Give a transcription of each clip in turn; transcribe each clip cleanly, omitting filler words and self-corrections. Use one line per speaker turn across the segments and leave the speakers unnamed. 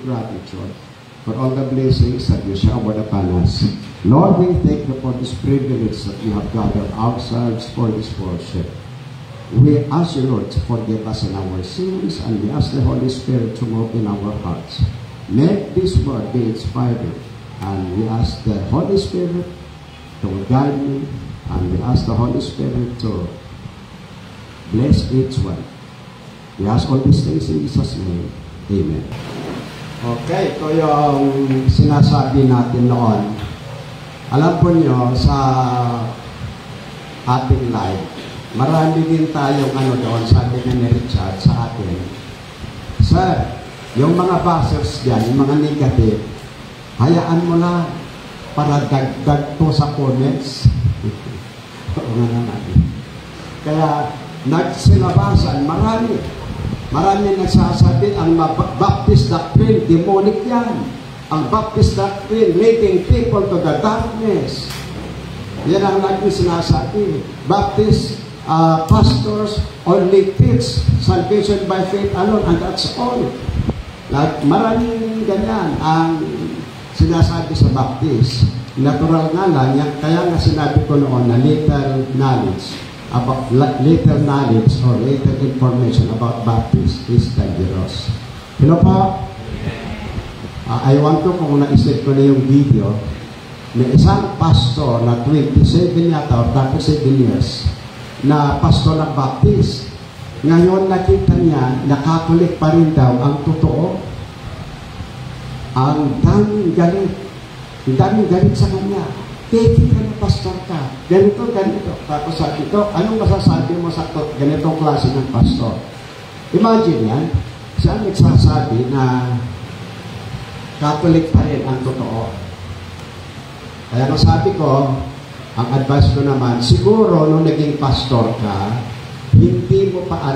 Gratitude for all the blessings that you showered upon us. Lord, we thank you for this privilege that we have gathered ourselves for this worship. We ask you, Lord, to forgive us in our sins, and we ask the Holy Spirit to move in our hearts. Make this word be inspired, and we ask the Holy Spirit to guide me, and we ask the Holy Spirit to bless each one. We ask all these things in Jesus' name. Amen. Okay, ito yung sinasabi natin noon. Alam po nyo, sa ating live, marami din tayong doon, sabi ni Richard sa atin. Sir, yung mga bashers dyan, yung mga negative, hayaan mo lang para dagdag to sa comments. Oo nga naman. Kaya, nagsilabasan, Marami nagsasabi ang Baptist doctrine, demonic yan. Ang Baptist doctrine, leading people to the darkness. Yan ang lagi sinasabi. Baptist pastors only teach salvation by faith alone, and that's all. Maraming ganyan ang sinasabi sa Baptist. Natural nga lang, kaya nga sinabi ko noon na little knowledge or little information about Baptist is dangerous. Hello po? I want to, kung naisip ko na yung video, may isang pastor na 27 yata or 37 years na pastor ng Baptist. Ngayon nakita niya, nakatulik pa rin daw ang totoo. Ang daming galit. Ang daming galit sa kanya. Teki ka na pastor ka. Ganito, ganito. Tapos sabi ko, anong masasabi mo sa ganitong klase ng pastor? Imagine yan. Siya nagsasabi na Catholic pa rin ang totoo. Kaya sabi ko, ang advice ko naman, siguro nung naging pastor ka, hindi mo pa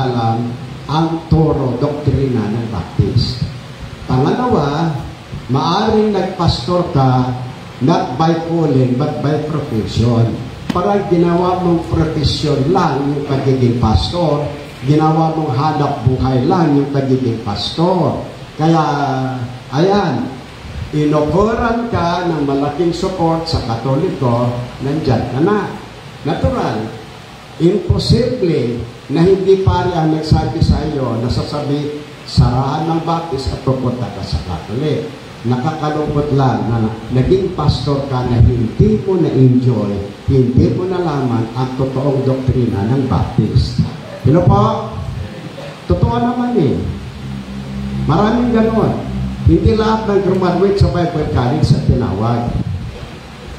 alam ang toro, doktrina ng Baptist. Pangalawa, maaring nagpastor ka not by calling but by profession. Parang ginawa mong profession lang yung pagiging pastor, ginawa mong hanap buhay lang yung pagiging pastor. Kaya, ayan, inokoran ka ng malaking support sa Katoliko, nandyan ka na. Natural, imposible na hindi pari ang nagsabi sa iyo, nasasabi, sarahan ng Baptist at pupunta ka sa Katolik. Nakakalungkot lang na naging pastor ka na hindi mo na-enjoy, hindi mo nalaman ang totoong doktrina ng Baptist. Hello po? Totoo naman eh. Maraming ganon. Hindi lahat ng graduate sa Bible College sa tinawag.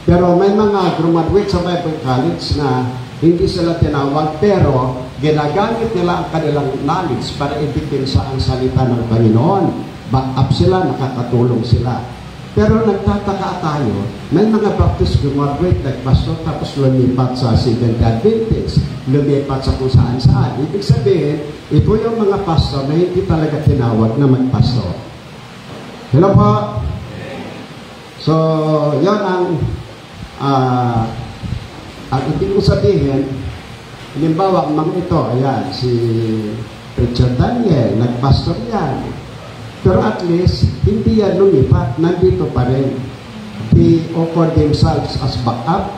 Pero may mga graduate sa Bible College na hindi sila tinawag, pero ginagamit nila ang kanilang knowledge para ipipinsa ang salita ng Panginoon. Back up sila, nakakatulong sila. Pero nagtataka tayo, may mga Baptist graduate nagpastor tapos lumipat sa Seventh-day Adventist, lumipat sa kung saan-saan. Ibig sabihin, ito yung mga pastor na hindi talaga tinawag na magpastor. Hello po? So, yan ang ibig ko sabihin, halimbawa, mga ito, ayan, si Richard Daniel, nagpastor yan. Pero at least, hindi yan lumipat, nandito pa rin. They offer themselves as backup.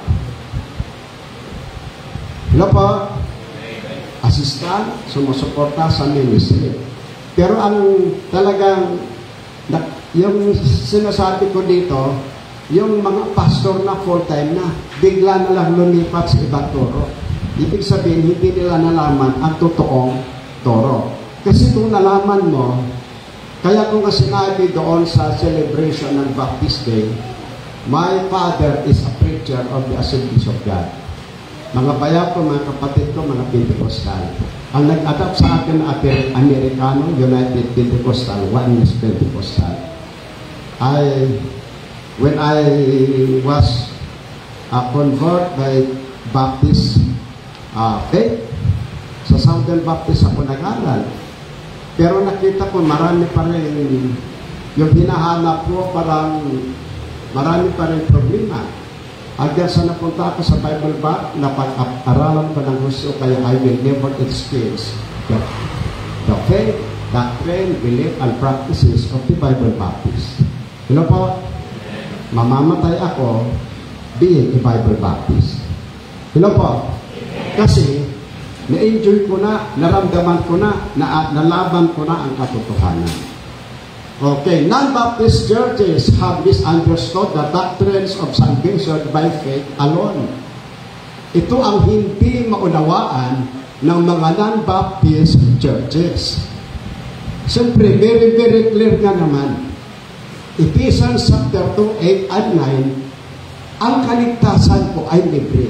Hello po? Assistant, sumusuporta sa ministry. Pero ang talagang, yung sinasabi ko dito, yung mga pastor na full-time na, bigla na lang lumipat sa ibang toro. Ibig sabihin, hindi nila nalaman ang totoong toro. Kasi kung nalaman mo, kaya kung sinabi doon sa celebration ng Baptist Day, my father is a preacher of the Assemblies of God. Mga bayan ko, mga kapatid ko, mga Pentecostal. Ang nag-adapt sa akin na Amerikano, United Pentecostal, Oneness Pentecostal. When I was converted by Baptist faith, sa Southern Baptist ako nag-aral. Pero nakita ko marami pa rin yung hinahanap ko, parang marami pa rin problema. Hanggang sa napunta ako sa Bible Baptist, napag-aralan pa ng gusto, kaya I will never experience the faith, doctrine, belief, and practices of the Bible Baptist. Hello po? Mamamatay ako being a Bible Baptist. Hello po? Kasi na-enjoy ko na, naramdaman ko na, nalaban ko na ang katotohanan. Okay, non-Baptist churches have misunderstood the doctrines of salvation by faith alone. Ito ang hindi maunawaan ng mga non-Baptist churches. Siyempre, very, very clear nga naman. Ephesians chapter 2, 8 and 9, ang kaligtasan ko ay libre.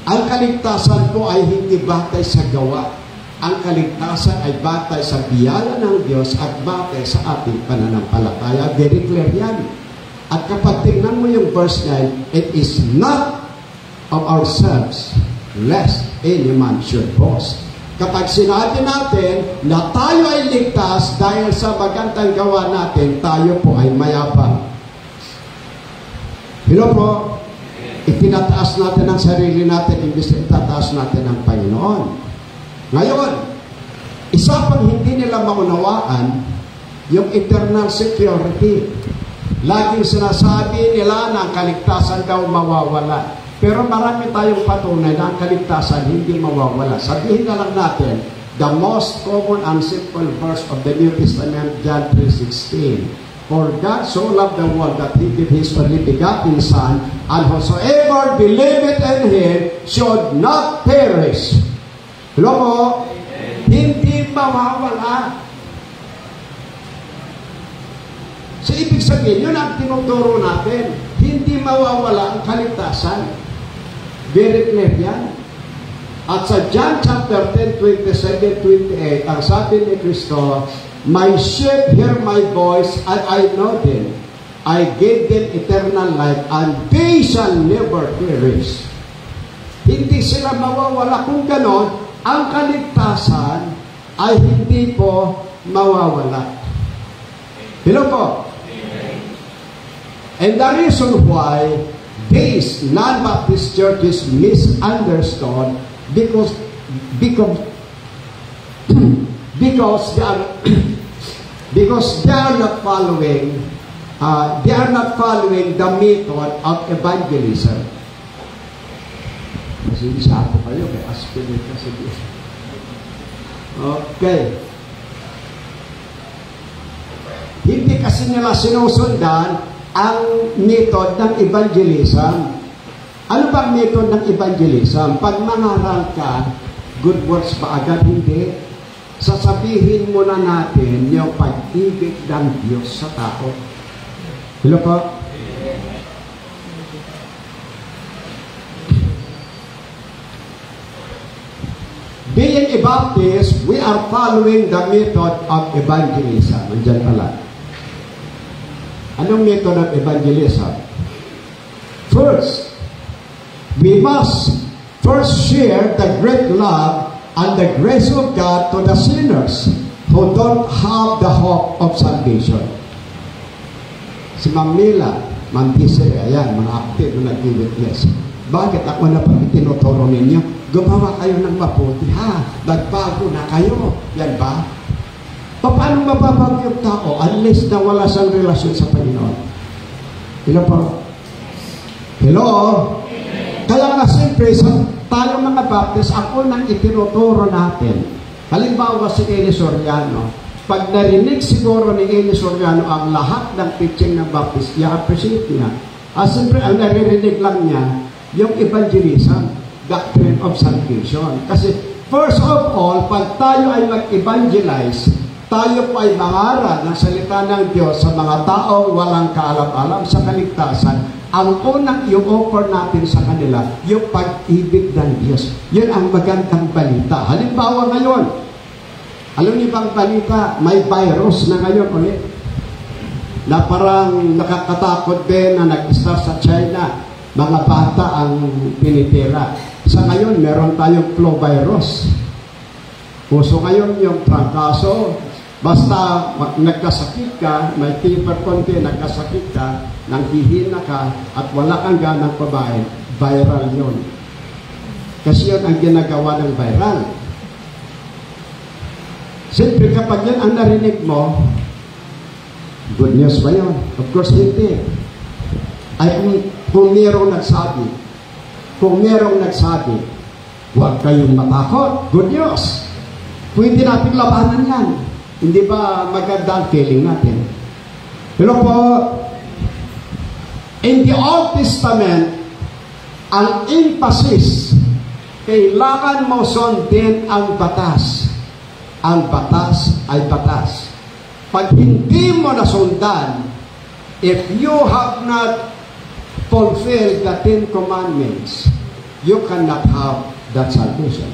Ang kaligtasan ko ay hindi batay sa gawa. Ang kaligtasan ay batay sa biyaya ng Diyos at batay sa ating pananampalataya. Very clear yan. At kapag tingnan mo yung verse 9, it is not of ourselves, lest any man should boast. Kapag sinabi natin na tayo ay ligtas dahil sa magandang gawa natin, tayo po ay mayabang. Hello po? Itinataas natin ang sarili natin, imbis na itataas natin ang Panginoon. Ngayon, isa pang hindi nila maunawaan, yung eternal security. Laging sinasabi nila na ang kaligtasan daw mawawala. Pero marami tayong patunay na ang kaligtasan hindi mawawala. Sabihin na lang natin, the most common and simple verse of the New Testament, John 3:16. For God so loved the world that He gave His only begotten Son, and whosoever believeth in Him should not perish. Hello po? Hindi mawawala. So, ibig sabihin, yun ang tinuturo natin. Hindi mawawala ang kaligtasan. Very clear yan. At sa John chapter 10, 27, 28, ang sabi ni Kristo, my sheep hear my voice, and I know them. I gave them eternal life, and they shall never perish. Hindi sila mawawala. Kung ganon, ang kaligtasan ay hindi po mawawala. Hello po? And the reason why these non-Baptist churches misunderstood because they are not following the method of evangelism. Kasi isa ako kayo kay aspirin kasi. Okay. Hindi kasi nila sinusundan ang method ng evangelism. Ano ba ang method ng evangelism? Pag mangaral ka, good works ba agad? Hindi. Sasabihin muna natin yung pag-ibig ng Diyos sa tao. Hello po? Being a Baptist, we are following the method of evangelism. Andiyan pala. Anong method of evangelism? First, we must first share the great love and the grace of God to the sinners who don't have the hope of salvation. Si Ma'am Mila, Ma'am Diesel, ayan, mga active na nag-witness. Bakit ako na pag itinuturo ninyo? Gumawa kayo ng mabuti, ha? Nagbago na kayo. Yan ba? Paano mababago yung tao unless na wala siyang relasyon sa Panginoon? Hello po? Hello? Kaya nga siyempre, tayo mga Baptist, ako nang itinuturo natin. Halimbawa si Eli Soriano, pag narinig siguro ni Eli Soriano ang lahat ng teaching ng Baptist, i-appreciate niya. Siyempre, ang naririnig lang niya, yung evangelism, doctrine of salvation. Kasi, first of all, pag tayo ay mag-evangelize, tayo po ay mangaral ng salita ng Diyos sa mga taong walang kaalam-alam sa kaligtasan. Ang unang i-offer natin sa kanila, yung pag-ibig ng Diyos. Yun ang magandang balita. Halimbawa ngayon, alam niyo bang balita, may virus na ngayon ulit, na parang nakakatakot din na nag-start sa China. Mga bata ang pinitira. Sa ngayon, meron tayong flu virus. Puso ngayon yung trangkaso. Basta nagkasakit ka, may fever konti, nagkasakit ka, nanghihina ka, at wala kang ganang pabain, viral yun. Kasi yun ang ginagawa ng viral. Siyempre, kapag yan ang narinig mo, good news ba yun? Of course, hindi. Ay, kung merong nagsabi, huwag kayong matakot, good news. Pwede natin labanan yan. Hindi ba maganda ang feeling natin? Pero po, in the Old Testament, ang emphasis, kailangan mo sundin ang batas. Ang batas ay batas. Pag hindi mo nasundan, if you have not fulfilled the 10 Commandments, you cannot have that salvation.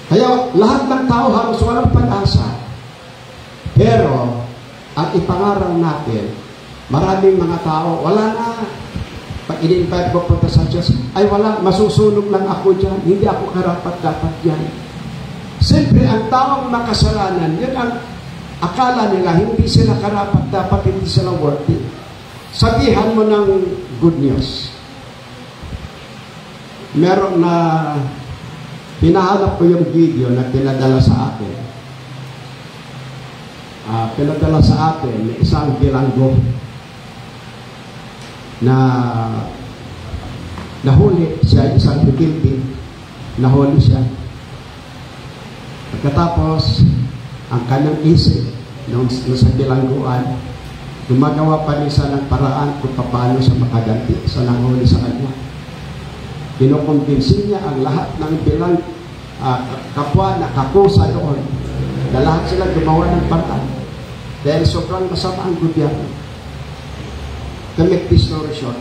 Kaya lahat ng tao halos walang pag-asa. Pero, ang ipangaral natin, maraming mga tao, wala na. Pag in-invite ko punta sa Diyos, ay wala, masusunog lang ako dyan. Hindi ako karapat-dapat dyan. Siyempre, ang taong makasalanan, yun ang akala nila, hindi sila karapat-dapat, hindi sila worthy. Sabihan mo ng good news. Meron na hinahanap ko yung video na pinadala sa akin. Pinadala sa akin ng isang bilanggo na nahuli siya, isang bikilti, nahuli siya. Katapos, ang kanyang isip, nung sa bilangguan, gumagawa pa rin siya ng paraan kung paano siya makaganti sa nanghuli sa kanya. Kinukumbinsin niya ang lahat ng bilang kapwa na kakusa doon na lahat sila gumawa ng paraan dahil sobrang masama ang gobyerno. To make this story short,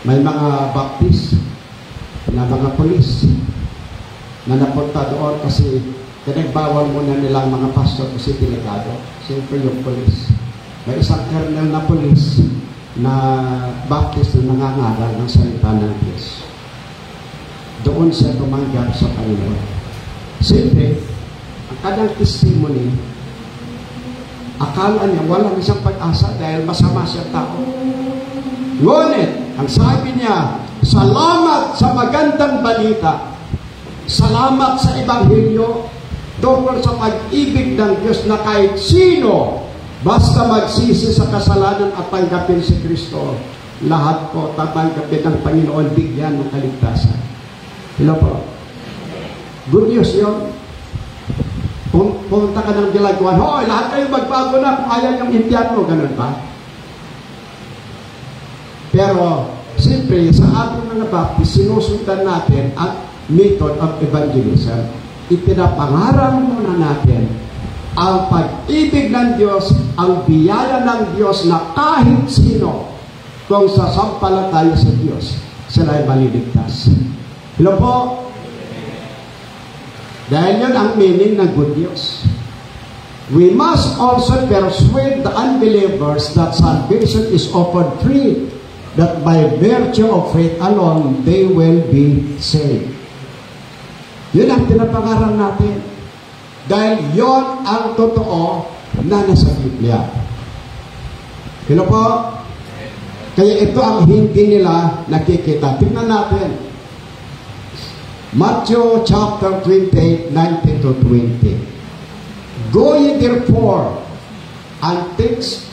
may mga baptist na mga polis na napunta doon kasi pinagbawal muna nilang mga pastor kasi delikado. Siyempre yung polis. May isang colonel na polis na baptist na nangangaral ng salita ng Diyos. Doon siya tumanggap sa Panginoon. Siyempre, ang kanyang testimony, akala niya wala na siyang pag-asa dahil masama siyang tao. Ngunit, ang sabi niya, salamat sa magandang balita. Salamat sa Ebanghelyo tungkol sa pag-ibig ng Diyos na kahit sino basta magsisi sa kasalanan at tanggapin si Kristo, lahat po tatanggapin ng Panginoon, bigyan ng kaligtasan. Hello po. Good news yun. Pumunta ka ng bilangguan, hoy, lahat kayo magbago na kung ayaw yung impyerno, ganun ba? Pero, siyempre, sa ating mga Baptist, sinusundan natin ang method of evangelism. Ipinapangarap muna natin ang pag-ibig ng Diyos, ang biyaya ng Diyos na kahit sino, kung sasampalataya sa Diyos, sila ay maliligtas. Hello po? Dahil yun ang meaning ng good news. We must also persuade the unbelievers that salvation is offered free, that by virtue of faith alone, they will be saved. Yun ang pinapangaral natin. Dahil yon ang totoo na nasa Biblia. Hello po? Kaya ito ang hindi nila nakikita. Tingnan natin. Matthew chapter 28, 19 to 20. Go ye therefore and teach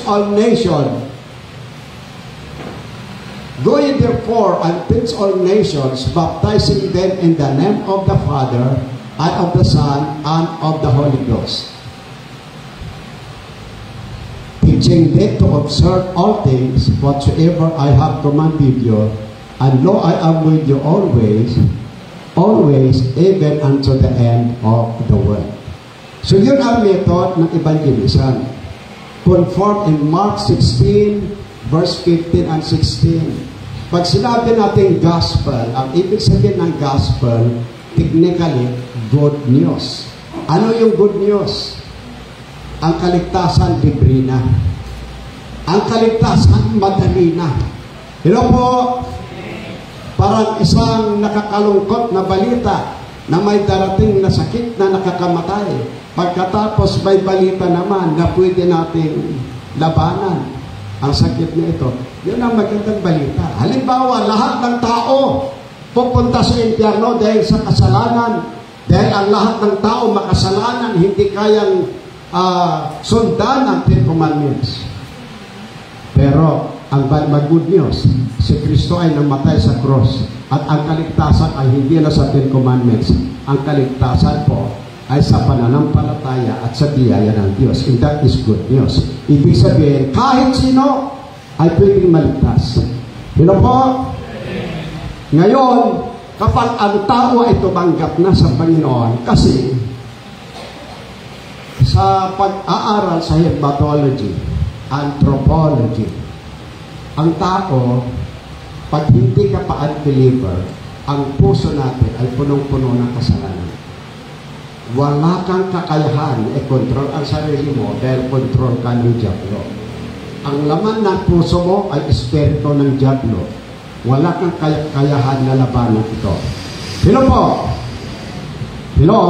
all nations. Go ye therefore and teach all nations, baptizing them in the name of the Father, and of the Son, and of the Holy Ghost. Teaching them to observe all things whatsoever I have commanded you, and lo, I am with you always, even unto the end of the world. So yun ang method ng evangelism. Conformed in Mark 16, verse 15 and 16. Pag sinabi natin gospel, ang ibig sabihin ng gospel, technically, good news. Ano yung good news? Ang kaligtasan, libre na. Ang kaligtasan, madali na. Hello po? Parang isang nakakalungkot na balita na may darating na sakit na nakakamatay. Pagkatapos may balita naman na pwede nating labanan ang sakit na ito. Yun ang magandang balita. Halimbawa, lahat ng tao pupunta sa impyerno dahil sa kasalanan. Dahil ang lahat ng tao makasalanan, hindi kayang sundan ang Ten Commandments. Pero, ang good news, si Kristo ay namatay sa cross. At ang kaligtasan ay hindi na sa Ten Commandments. Ang kaligtasan po ay sa pananampalataya at sa biyaya ng Diyos. And that is good news. Ibig sabihin, kahit sino ay pwedeng maligtas. Yun po? Ngayon, kapag ang tao ay tumanggap na sa Panginoon, kasi sa pag-aaral sa hepatology, anthropology, ang tao, pag hindi ka pa unbeliever, ang puso natin ay punong-puno ng kasalanan. Wala kang kakayahan i-control ang sarili mo dahil control ka ng Diablo. Ang laman ng puso mo ay espiritu ng Diablo. Wala kang kakayahan na labanan ito. Hello po? Hello?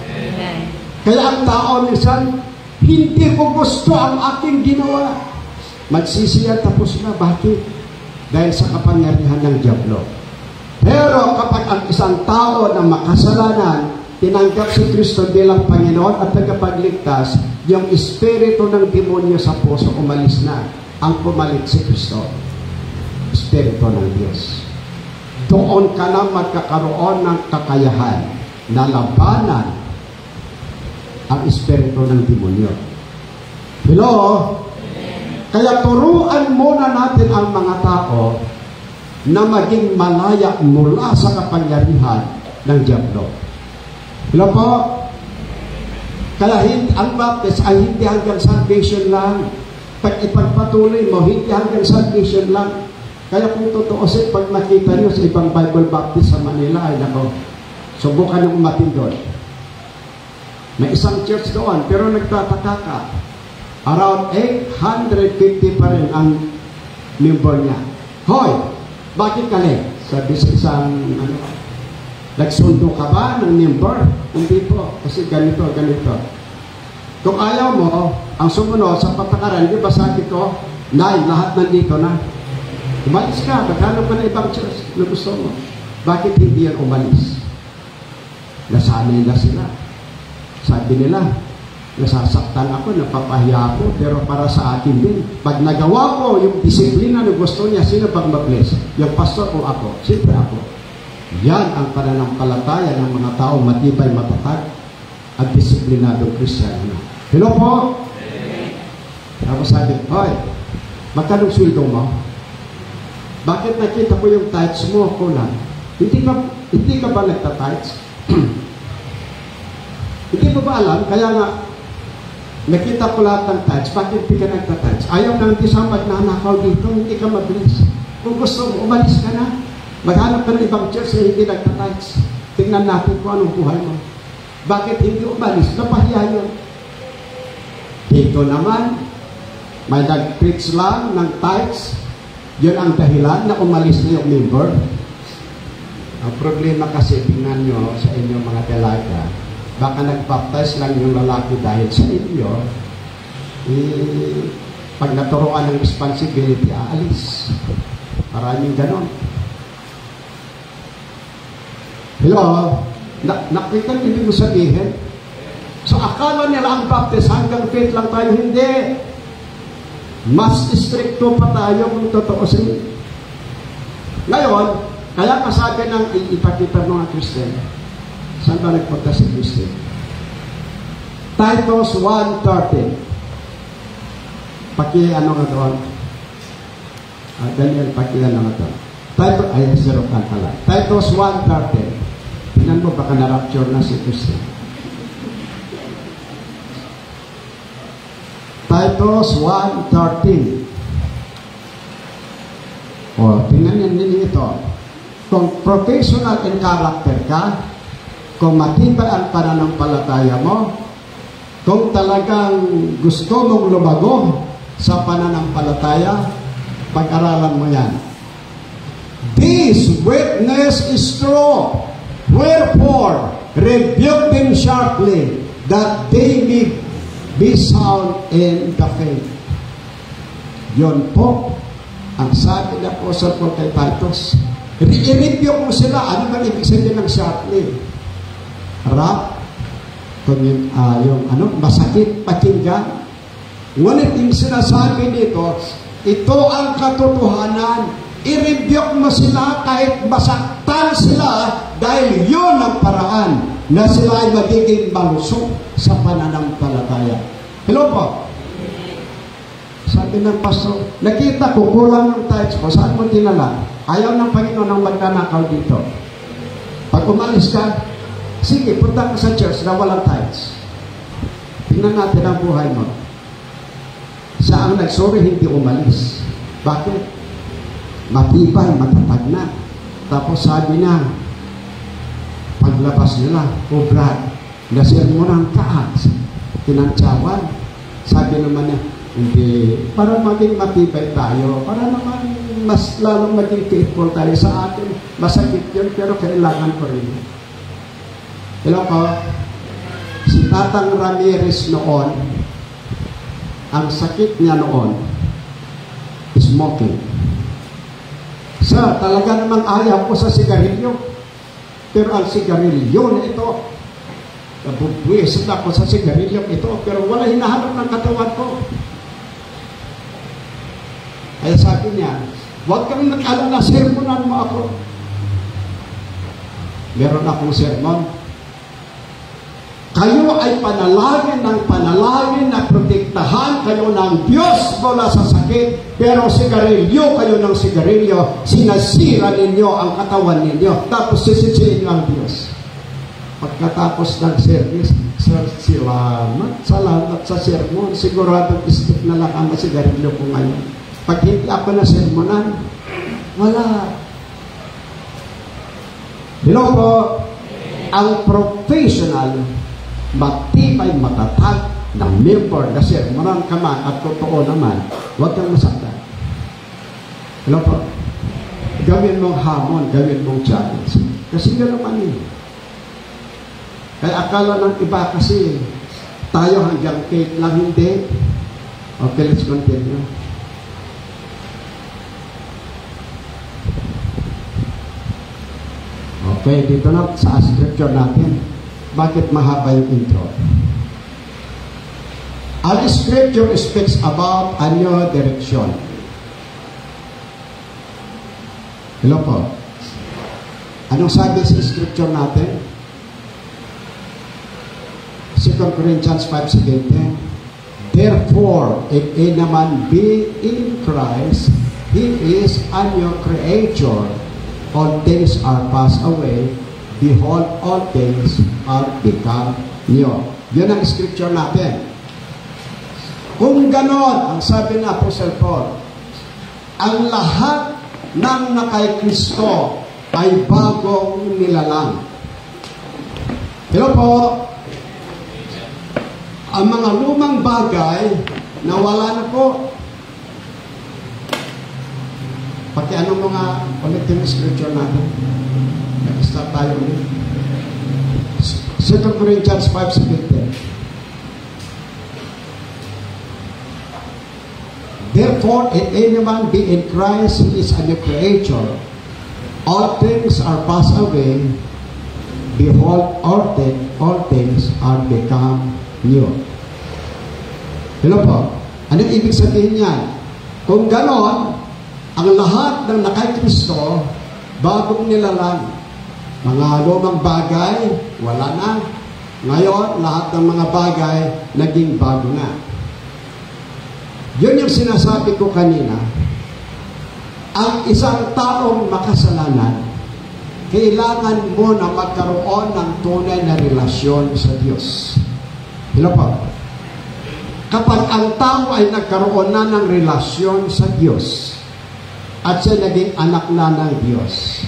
Amen. Kaya ang tao minsan, hindi ko gusto ang aking ginawa. Magsisiya tapos na. Bakit? Dahil sa kapangyarihan ng Diablo. Pero kapag ang isang tao na makasalanan, tinanggap si Kristo bilang Panginoon at tagapagligtas, yung espiritu ng demonyo sa puso umalis na. Ang pumalit si Kristo, espiritu ng Diyos. doon ka na magkakaroon ng kakayahan na labanan ang espiritu ng demonyo. Hello? Kaya turuan muna natin ang mga tao na maging malaya mula sa kapangyarihan ng diablo. Hello po? Kaya ang baptist ay hindi hanggang salvation lang. Pag ipagpatuloy mo, hindi hanggang salvation lang. Kaya kung totoo siya, pag nakita nyo sa ibang Bible Baptist sa Manila, ay nako, subukan nyo umatin doon. May isang church doon, pero nagtataka ka. Around 850 pa rin ang member niya. Hoy, bakit ka rin? Sabi sa isang, nagsundo ka ba ng member? Hindi po, kasi ganito. Kung ayaw mo, ang sumunod sa patakaran, di ba sabi ko, Nay, lahat nandito na. Umalis ka, maghanap ka na ibang church na gusto mo. Bakit hindi yan umalis? Nasanay na sila. Sabi nila, nasasaktan ako, napapahiya ako, pero para sa akin din. Pag nagawa ko yung disiplina na gusto niya, sino bang mag-bless? Yung pastor o ako? Siyempre ako. Yan ang pananampalataya ng mga taong matibay, matatag at disiplinadong Kristiyano. Hello po? Tapos sabi, hoy, magkanong sweldo mo? Bakit nakita ko yung tithes mo, kulang? Hindi ka ba nagta-tithes? Hindi mo ba alam? Kaya nga, nakita ko lahat ng tithes. Bakit hindi ka nagta-tithes? Ayaw nang isang magnanakaw dito, hindi ka mag-bless. Kung gusto mo, umalis ka na. Maghanap ka ng ibang church na hindi nagta-tithes. Tingnan natin kung anong buhay mo. Bakit hindi umalis? Napahiya yun. Dito naman, may nag-preach lang ng tithes. Yun ang dahilan na umalis na yung member. Ang problema kasi, tingnan nyo sa inyong mga dalaga, baka nag-baptize lang yung lalaki dahil sa inyo, pag naturoan ng responsibility, aalis. Maraming ganon. Hello? Nakita hindi mo sabihin? So akala nila ang baptist hanggang faith lang tayo. Hindi. Mas stricto pa tayo kung totoo siya. Ngayon, kaya kasabi ng ipakita mga Christian, saan ba nagpunta si Christian? Titus 1:13. Paki-ano nga doon? Daniel, paki-ano nga doon? Titus, ay, zero ka pala. Titus 1:13. Tingnan mo, baka na-rapture na si Christian. Titus 1:13. O, tingnan yan din ito. Kung professional in character ka, kung matibay ang pananampalataya mo, kung talagang gusto mong lumago sa pananampalataya, pag-aralan mo yan. This witness is true. Wherefore, rebuke them sharply, that they may be sound in the faith. Yun po ang sabi na po sa po kay Titus. I-review mo sila. Ano ba ibig sabihin ng sharply? Rap, kung yung masakit pakinggan. Ngunit yung sinasabi dito, ito ang katotohanan. I-review mo sila kahit masaktan sila dahil yun ang paraan na sila ay magiging malusog sa pananampalataya. Hello po? Sabi ng pastor, nakita ko, kulang ng tithes ko. Saan mo dinala? Ayaw ng Panginoon ang magnanakaw dito. Pag umalis ka, sige, punta ka sa church na walang tithes. Tingnan natin ang buhay mo. Siya ang nagsuri, hindi umalis. Bakit? Matibay, matatag na. Tapos sabi na, paglabas nila, Brad, nasir mo ng kaas, tinantsawan. Sabi naman niya, hindi, para maging matibay tayo, para naman mas lalong maging faithful tayo sa atin. Masakit yun, pero kailangan ko rin. Hello po, si Tatang Ramirez noon, ang sakit niya noon, smoking. Sir, talaga namang ayaw ko sa sigarilyo. Pero ang sigarilyo na ito, nabubwisit ako sa sigarilyo ito, pero wala hinahanap ng katawan ko. Kaya sabi niya, huwag kang nag-alala, sermonan mo ako. meron akong sermon. Kayo ay panalangin ng panalangin na protektahan kayo ng Diyos mula sa sakit, pero sigarilyo kayo ng sigarilyo, sinasira ninyo ang katawan ninyo, tapos sisisihin nyo ang Diyos. Pagkatapos ng service, Sir, salamat sa sermon, siguradong isip na lang ang sigarilyo ko ngayon. Pag hindi ako na sermonan, wala. Hello po, ang professional, matibay, matatag na member na sermonan ka man at totoo naman, huwag kang masaktan. Hello po, gawin mong hamon, gawin mong challenge. Kasi gano'n naman yun. Kaya akala ng iba kasi tayo hanggang cake lang, hindi. Okay, let's continue. Okay, dito na sa scripture natin. Bakit mahaba yung intro? Our scripture speaks about a new direction. Hello po. Anong sabi sa scripture natin? 2 Corinthians 5:17. Therefore, if any man be in Christ, he is a new creature. All things are passed away. Behold, all things are become new. Yun ang scripture natin. Kung ganon, ang sabi ng Apostle Paul, ang lahat ng nakay Kristo ay bagong nilalang. Hello po. Ang mga lumang bagay, nawala na po. Pati anong mga ulit yung scripture natin? Start tayo ulit. 2 Corinthians 5:17. Therefore, if any man be in Christ, he is a new creature. All things are passed away. Behold, all things are become new. Hello po. Anong ibig sabihin yan? Kung ganon, ang lahat ng nakay Kristo, bagong nilalang. Mga lumang bagay, wala na. Ngayon, lahat ng mga bagay, naging bago na. Yun yung sinasabi ko kanina. Ang isang taong makasalanan, kailangan mo na magkaroon ng tunay na relasyon sa Diyos. Hello po. Kapag ang tao ay nagkaroon na ng relasyon sa Diyos, at siya naging anak na ng Diyos,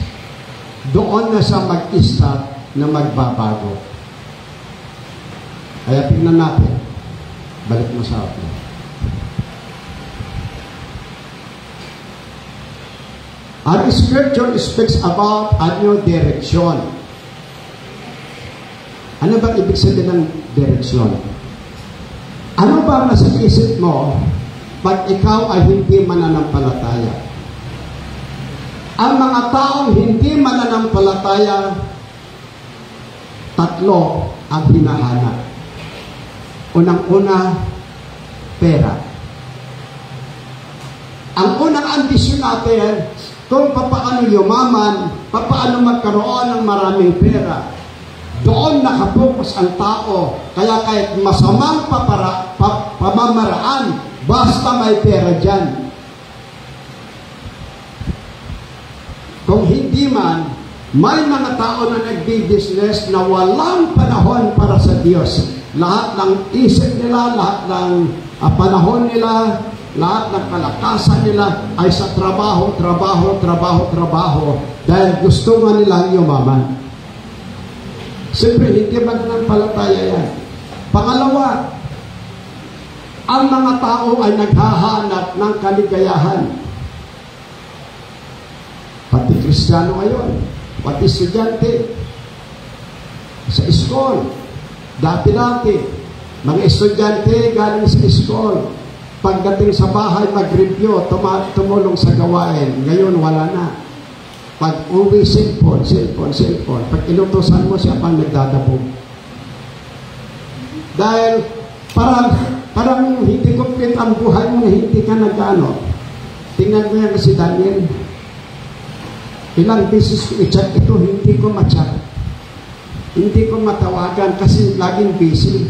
doon na siya mag-start na magbabago. Kaya tingnan natin. Balik mo sa atin. Our scripture speaks about a new direction. Ano ba ibig sabihin ng direksyon? Ano ba nasa isip mo pag ikaw ay hindi mananampalataya? Ang mga taong hindi mananampalataya, tatlo ang hinahanap. Unang-una, pera. Ang unang ambisyon natin, kung papaano yumaman, papaano magkaroon ng maraming pera. Doon nakapokus ang tao. Kaya kahit masamang pamamaraan, basta may pera dyan. Kung hindi man, may mga tao na nagbi-business na walang panahon para sa Diyos. Lahat ng isip nila, lahat ng panahon nila, lahat ng kalakasan nila ay sa trabaho, dahil gusto nga nilang yumaman. Siyempre, hindi mananampalataya yan. Pangalawa, ang mga tao ay naghahanap ng kaligayahan. Pati Kristiyano ngayon, pati estudyante, sa school, dati-dati, mga estudyante galing sa school, pagdating sa bahay, mag-review, tumulong sa gawain. Ngayon, wala na. Pag uwi, cellphone. Pag inutusan mo, siya pang nagdadabog. Dahil, parang hindi complete ang buhay mo, hindi ka nag-ano. Tingnan mo yan si Daniel. Ilang beses ko i-chat ito, hindi ko ma-chat. Hindi ko matawagan kasi laging busy.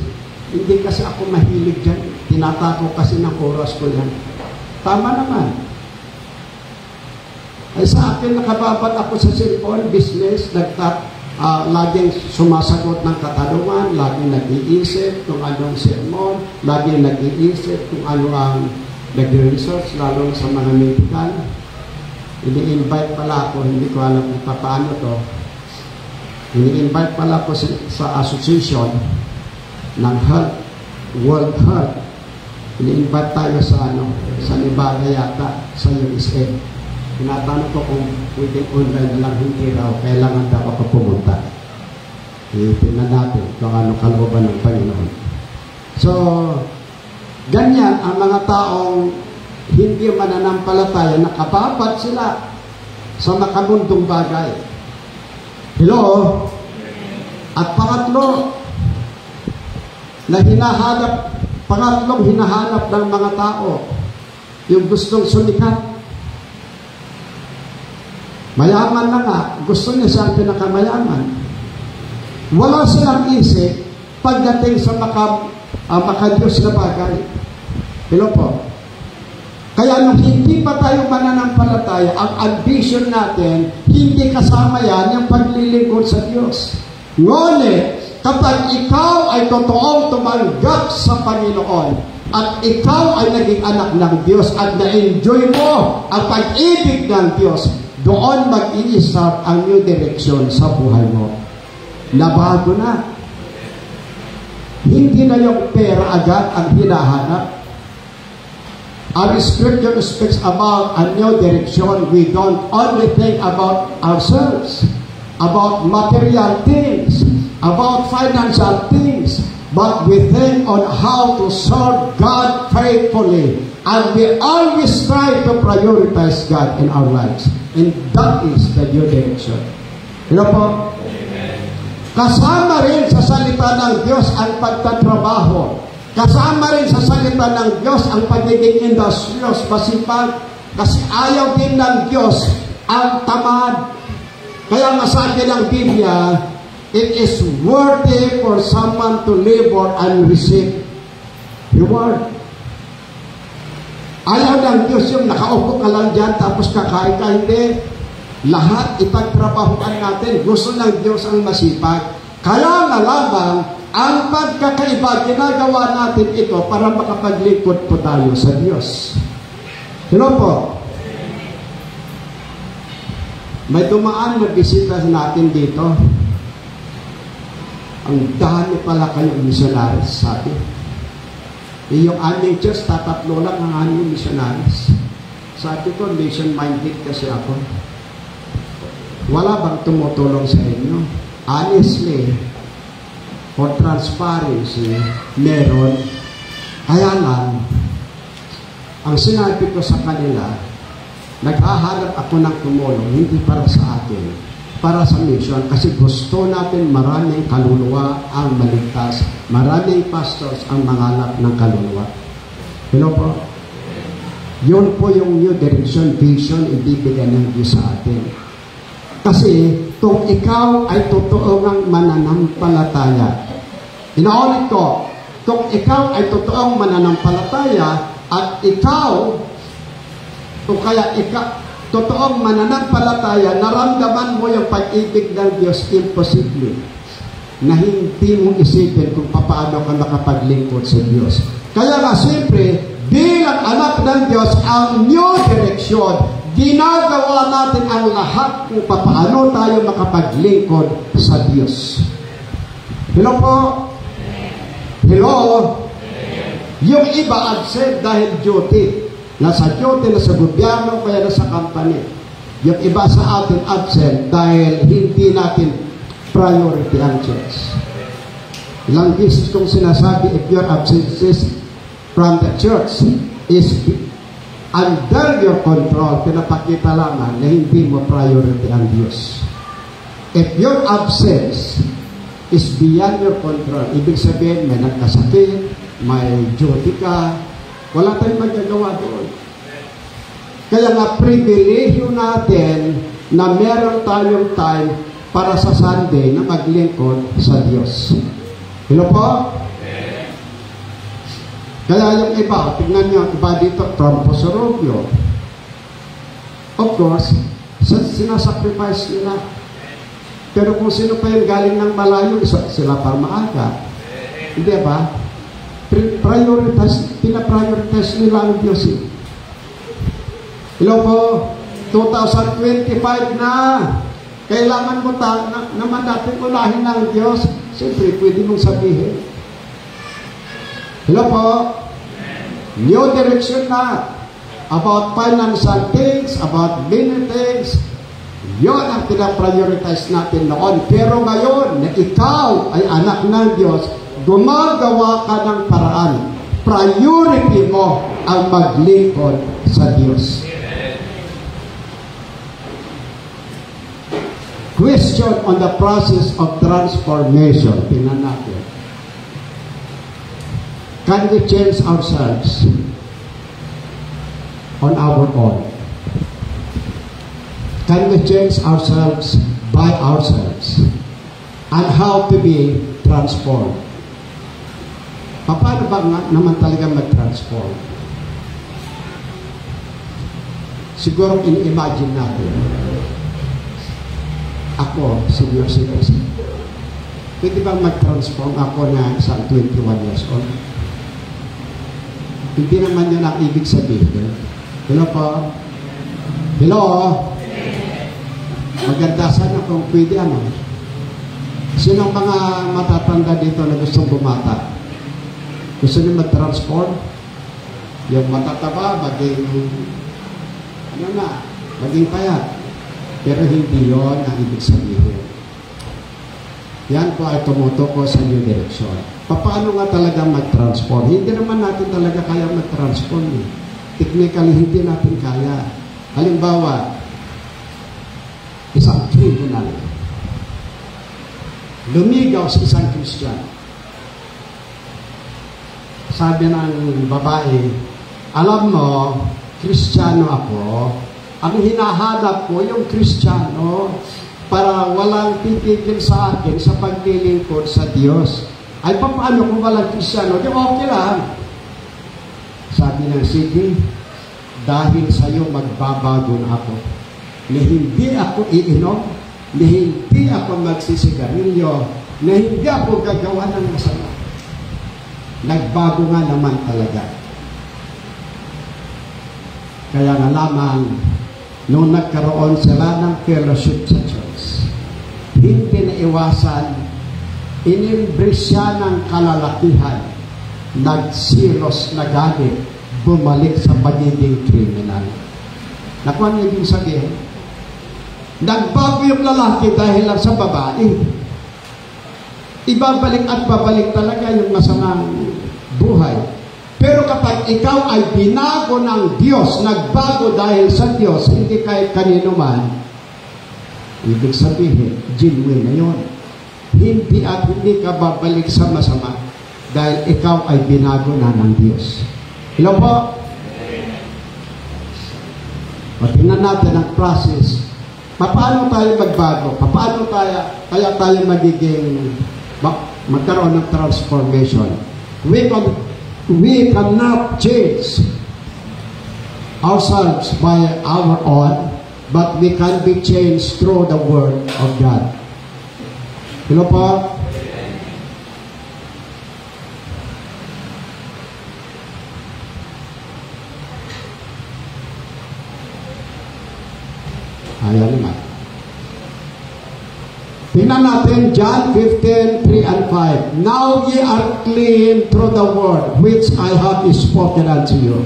Hindi kasi ako mahilig dyan. Tinatako kasi ng oras ko yan. Tama naman. Ay sa akin, nakababad ako sa cellphone, business, laging sumasagot ng katanungan, laging nag-iisip kung anong sermon, laging nag-iisip kung ano ang nag-research, lalo sa mga medical. Ini-invite pala ako, hindi ko alam kung paano to. Ini-invite pala ako sa association ng Health, World Health. Ini-invite tayo sa Nevada yata, sa USA. Tinatanong ko kung pwedeng online lang, hindi raw, kailangan daw ako pumunta. Tingnan natin kung ano kalooban ng Panginoon. So, ganyan ang mga taong hindi mananampalataya, nakababad sila sa makamundong bagay. Hello? At pangatlong hinahanap ng mga tao, yung gustong sumikat. Mayaman na nga, gusto niya siya ang pinakamayaman. Wala silang isip pagdating sa makadiyos na bagay. Hello po? Kaya nung hindi pa tayo mananampalataya, ang ambition natin, hindi kasama yan yung paglilingkod sa Diyos. Ngunit, kapag ikaw ay totoong tumanggap sa Panginoon, at ikaw ay naging anak ng Diyos, at na-enjoy mo ang pag-ibig ng Diyos, doon mag-i-start ang new direction sa buhay mo. Nabago na. Hindi na yung pera agad ang hinahanap. Our scripture speaks about a new direction. We don't only think about ourselves, about material things, about financial things, but we think on how to serve God faithfully. And we always try to prioritize God in our lives. And that is the new direction. Hello po? Kasama rin sa salita ng Diyos ang pagtatrabaho. Kasama rin sa salita ng Diyos ang pagiging industrious, masipag. Kasi ayaw din ng Diyos ang tamad. Kaya nga sabi ng Biblia, it is worthy for someone to labor and receive reward. Ayaw ng Diyos yung nakaupo ka lang dyan tapos kakain ka, hindi. Lahat ipagtrabahuan natin. Gusto ng Diyos ang masipag. Kaya nga lamang, ang pagkakaiba, ginagawa natin ito para makapaglingkod po tayo sa Diyos. Hello po? May dumaan na bisita natin dito. Ang dami pala kayong missionaries, sabi. Yung aming church, tatatlo lang ang aming missionaries. Sabi ko, mission-minded kasi ako. Wala bang tumutulong sa inyo? Honestly, for transparency, meron. Kaya lang, ang sinabi ko sa kanila, naghahanap ako ng tumulong, hindi para sa atin, para sa mission, kasi gusto natin maraming kaluluwa ang maligtas, maraming pastors ang mangalap ng kaluluwa. Hello po? Yun po yung new direction, vision, ibibigay ng Diyos sa atin. Kasi, kung ikaw ay totoong mananampalataya, inaulit ko, kung ikaw ay totoong mananampalataya, at ikaw, kung kaya ikaw, totoong mananampalataya, naramdaman mo yung pag-ibig ng Diyos, imposible na hindi mo isipin kung paano ka nakapaglingkod sa Diyos. Kaya nga, siyempre, bilang anak ng Diyos, ang new direction, ginagawa natin ang lahat kung paano tayo makapaglingkod sa Diyos. Hello po? Hello? Yung iba absent dahil duty. Nasa duty, nasa gobyerno, kaya nasa company. Yung iba sa atin absent dahil hindi natin priority ang church. Ilang beses kong sinasabi, if your absences from the church is under your control, pinapakita lamang na hindi mo priority ang Diyos. If your absence is beyond your control, ibig sabihin may nagkasakit, may duty ka, wala tayong magagawa doon. Kaya nga, pribilehiyo natin na meron tayong time para sa Sunday na maglingkod sa Diyos. Hello po? Kaya yung iba, tingnan nyo, iba dito, from Posorobio. Of course, sinasacrifice nila. Pero kung sino pa yung galing ng malayo, sila para maaga. Hindi ba? Pinaprioritize nila ang Diyos. Hello po? 2025 na. Kailangan mo naman natin unahin ng Diyos. Siyempre, pwede mong sabihin. Hello po? New direction na. About financial things, about many things. Yun ang pinaprioritize natin noon. Pero ngayon, na ikaw ay anak ng Diyos, gumagawa ka ng paraan. Priority mo ang maglingkod sa Diyos. Question on the process of transformation. Tingnan natin. Can we change ourselves on our own? Can we change ourselves by ourselves? And how to be transformed? Paano ba naman talaga mag-transform? Siguro in-imagine natin. Ako, senior citizen. Pwede bang mag-transform ako na isang 21 years old? Hindi naman yun ang ibig sabihin. Hello po? Hello? Maganda sana kung pwede ano. Sinong mga matatanda dito na gustong bumata? Gusto nyo mag-transform? Yung matataba, maging maging payat. Pero hindi yun ang ibig sabihin. Yan po ay tumutuko sa new direction. Paano nga talaga mag-transform? Hindi naman natin talaga kaya mag-transform. Technically, hindi natin kaya. Halimbawa, isang criminal. Lumigaw sa isang Christian. Sabi ng babae, alam mo, Kristiyano ako. Ang hinahanap ko, yung Kristiyano, para walang titigil sa akin sa paglilingkod sa Diyos. Ay, paano kung walang Kristiyano? Di okay lang. Sabi ng sige, dahil sa'yo magbabago na ako. Na hindi ako iinom, na hindi ako magsisigarilyo, na hindi ako gagawa ng masama. Nagbago nga naman talaga. Kaya nga lamang, nung nagkaroon sila ng fellowship sa church, hindi na iwasan, inimbris siya ng kalalakihan, nagsilos na galit, bumalik sa pagiging criminal. Nakuha niyo yung sabihin? Nagbago yung lalaki dahil lang sa babae. Ibabalik at babalik talaga yung masamang buhay. Pero kapag ikaw ay binago ng Diyos, nagbago dahil sa Diyos, hindi kahit kanino man, ibig sabihin, genuine na yun. Hindi at hindi ka babalik sa masama dahil ikaw ay binago na ng Diyos. Hello po? Tingnan natin ang process. Paano tayo magbago? Paano kaya tayo magkaroon ng transformation? We cannot change ourselves by our own, but we can be changed through the Word of God. Hello po? Ayan naman. Tingnan natin, John 15:3 and 5. Now ye are clean through the word which I have spoken unto you.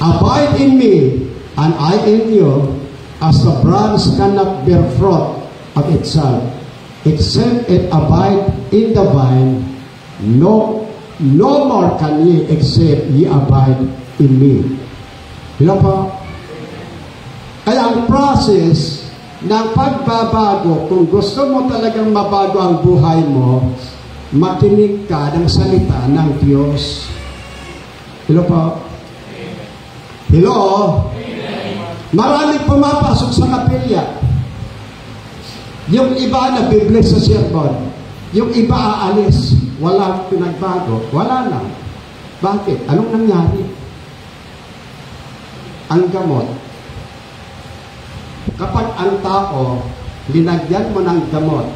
Abide in me, and I in you, as the branch cannot bear fruit of itself, except it abide in the vine. No more can ye, except ye abide in me. Hello po? Kaya ang process ng pagbabago, kung gusto mo talagang mabago ang buhay mo, makinig ka ng salita ng Diyos. Hello po? Hello? Maraming pumapasok sa kapilya. Yung iba na bibless sa sermon, yung iba aalis, walang pinagbago, wala lang. Bakit? Anong nangyari? Ang gamot. Kapag ang tao, linagyan mo ng gamot,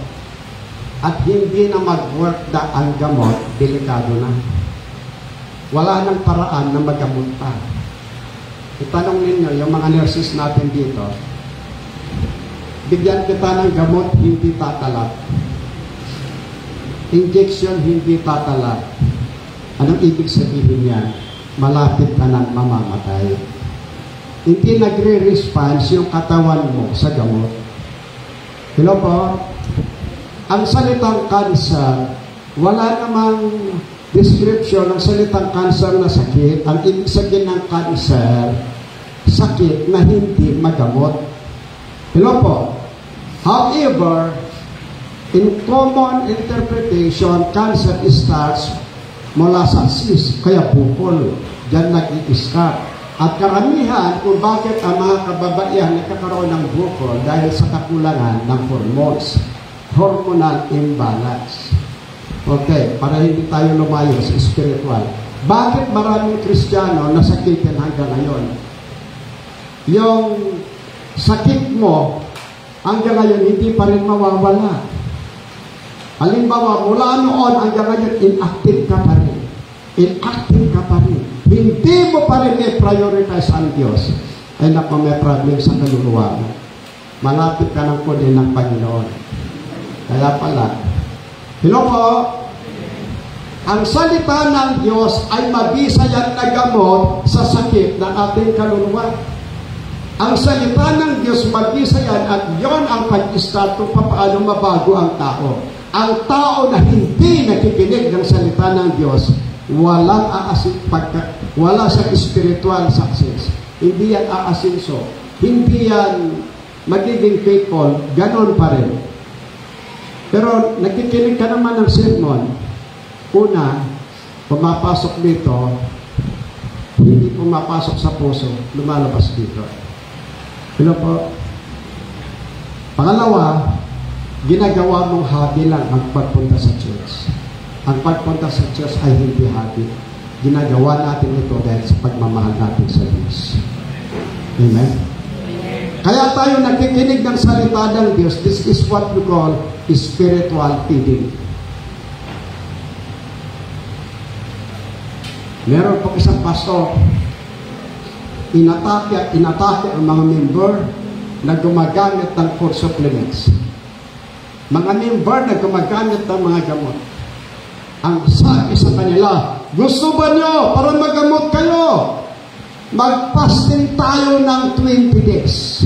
at hindi na mag-work ang gamot, delikado na. Wala nang paraan na magamot pa. Itanong ninyo, yung mga nurses natin dito, bigyan kita ng gamot, hindi tatalab. Injection, hindi tatalab. Anong ibig sabihin yan? Malapit ka nang mamamatay. Hindi nagre-response yung katawan mo sa gamot. Hello po? Ang salitang cancer, wala namang description ng salitang cancer na sakit. Ang ibig sabihin ng cancer, sakit na hindi magamot. Hello po? However, in common interpretation, cancer starts mula sa cyst, kaya bukol. Diyan nag-i-start. At karamihan kung bakit ang mga kababaihan nagkakaroon ng bukol dahil sa kakulangan ng hormones. Hormonal imbalance. Okay, para hindi tayo lumayo sa spiritual. Bakit maraming Kristiyano nasakitin hanggang ngayon? Yung sakit mo, hanggang ngayon hindi pa rin mawawala. Halimbawa, mula noon hanggang ngayon, inactive ka pa rin. Inactive ka pa rin. Hindi mo pa rin i-prioritize ang Diyos. Ay naku, may problem sa kaluluwa mo. Malapit ka ng kunin ng Panginoon. Kaya pala, hello po, ang salita ng Diyos ay mabisayan na gamot sa sakit ng ating kaluluwa. Ang salita ng Diyos mabisayan at yon ang pag-start kung paano mabago ang tao. Ang tao na hindi nakikinig ng salita ng Diyos, wala sa spiritual success. Hindi yan aasinso. Hindi yan magiging faithful. Ganon pa rin. Pero nakikinig ka naman ng sermon. Una, pumapasok dito, hindi pumapasok sa puso, lumalabas dito. Hello po. Pangalawa, ginagawa mong hobby lang ang pagpunta sa church. Ang pagpunta sa church ay hindi hobby. Ginagawa natin ito dahil sa pagmamahal natin sa Diyos. Amen? Kaya tayo nakikinig ng salita ng Diyos. This is what we call spiritual feeding. Meron po isang pastor, inatake ang mga member na gumagamit ng food supplements. Mga member na gumagamit ng mga gamot. Ang sabi sa kanila, gusto ba nyo para magamot kayo? Mag-fasting tayo ng 20 days.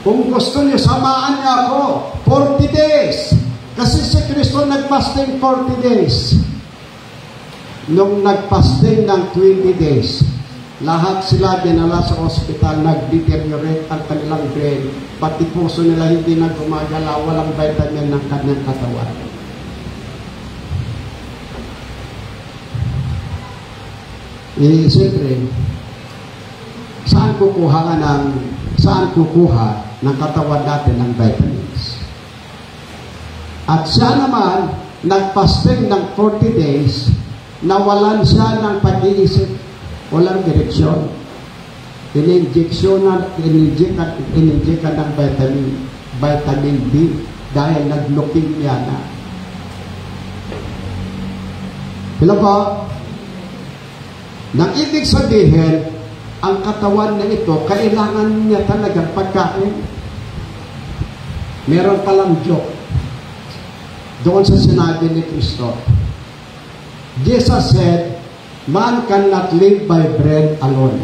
Kung gusto nyo, samaan niya ako, 40 days. Kasi si Kristo nag-fasting 40 days. Nung nag-fasting ng 20 days, lahat sila dinala sa ospital, nag-deteriorate ang kanilang brain, pati puso nila hindi na gumagalaw, walang vitamin ng kanyang katawan. Siyempre, saan kukuha ng katawan natin ng vitamins? At siya naman, nag-fasting ng 40 days, nawalan siya ng pag-iisip, walang direksyon. Ininjektan ng vitamin B dahil nag-leukemia na. Hello po? Nang ibig sabihin, ang katawan na ito, kailangan niya talagang pagkain. Meron palang joke doon sa sinabi ni Kristo. Jesus said, man cannot live by bread alone.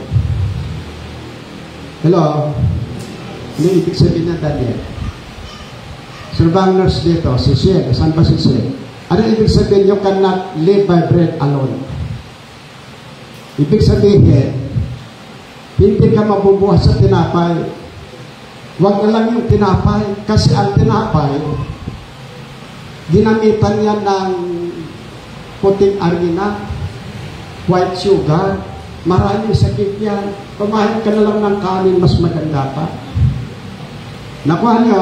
Hello? Ano ibig sabihin na Daniel? Sino ba ang nurse dito? Si Shea. Saan ba si Shea? Ano ibig sabihin you cannot live by bread alone? Ibig sabihin, hindi ka mabubuhay sa tinapay. Huwag na lang yung tinapay. Kasi ang tinapay, ginamitan yan ng puting harina, white sugar, maraming sakit yan. Kumain ka na lang ng kanin, mas maganda pa. Nakuha niyo?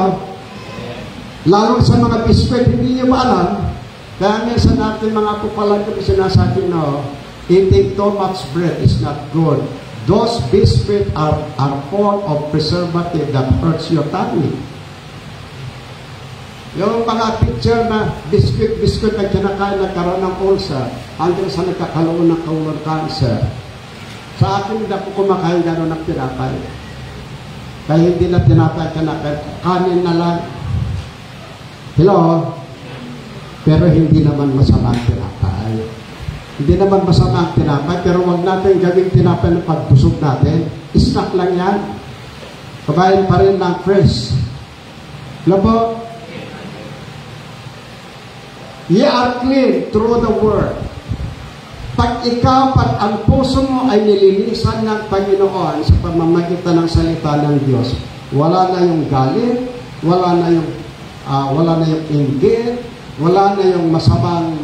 Lalo sa mga biskwit, hindi niyo maalam. Kaya minsan natin mga pupalan kami sinasabi, no, eating too much bread is not good. Those biscuits are full of preservative that hurts your tummy. Yung mga picture na biscuit na kinakain nagkaroon ng ulcer hanggang sa nagkakaroon ng colon cancer. Sa akin, hindi ako kumakain gano'n ng tinapay. Kaya hindi na tinapay kinakain. Kanin na lang. Hello? Pero hindi naman masama ang tinapay. Hindi naman masama ang tinapay, pero huwag natin gawing tinapay ng pagbusog natin. Snack lang yan. Kabayan pa rin ng fresh. Hello po? Ye are clean through the word. Pag ang puso mo ay nilinisan ng Panginoon sa pamamagitan ng salita ng Diyos, wala na yung galit, wala na yung inggit, wala na yung masamang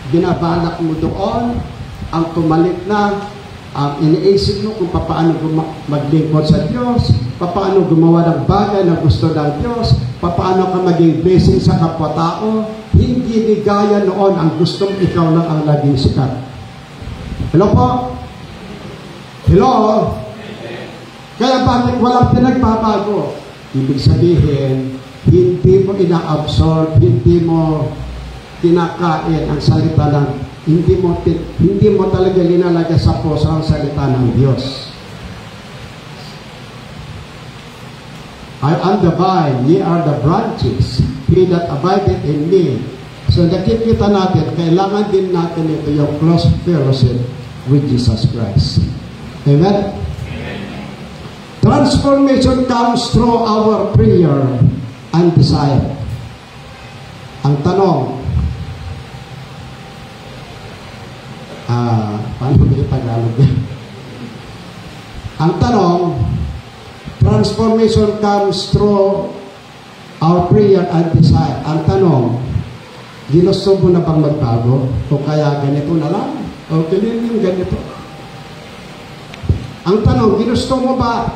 binabalak mo doon, ang tumalit na, ang iniisip mo kung paano maglingkod sa Diyos, paano gumawa ng bagay na gusto ng Diyos, paano ka maging blessing sa kapwa-tao, hindi gaya noon ang gustong ikaw lang ang laging sikat. Hello po? Hello? Kaya bakit walang pinagbabago? Ibig sabihin, hindi mo ina-absorb, hindi mo kinakain ang salita ng, hindi mo talaga linalagay sa puso ang salita ng Diyos. I am the vine, ye are the branches, he that abideth in me. So nakikita natin, kailangan din natin ito yung close fellowship with Jesus Christ. Amen? Transformation comes through our prayer and desire. Ang tanong, paano ba Tagalog? Ang tanong, transformation comes through our prayer and desire. Ang tanong, ginusto mo na bang magbago? O kaya ganito na lang? O ganyan yung ganito? Ang tanong, ginusto mo ba?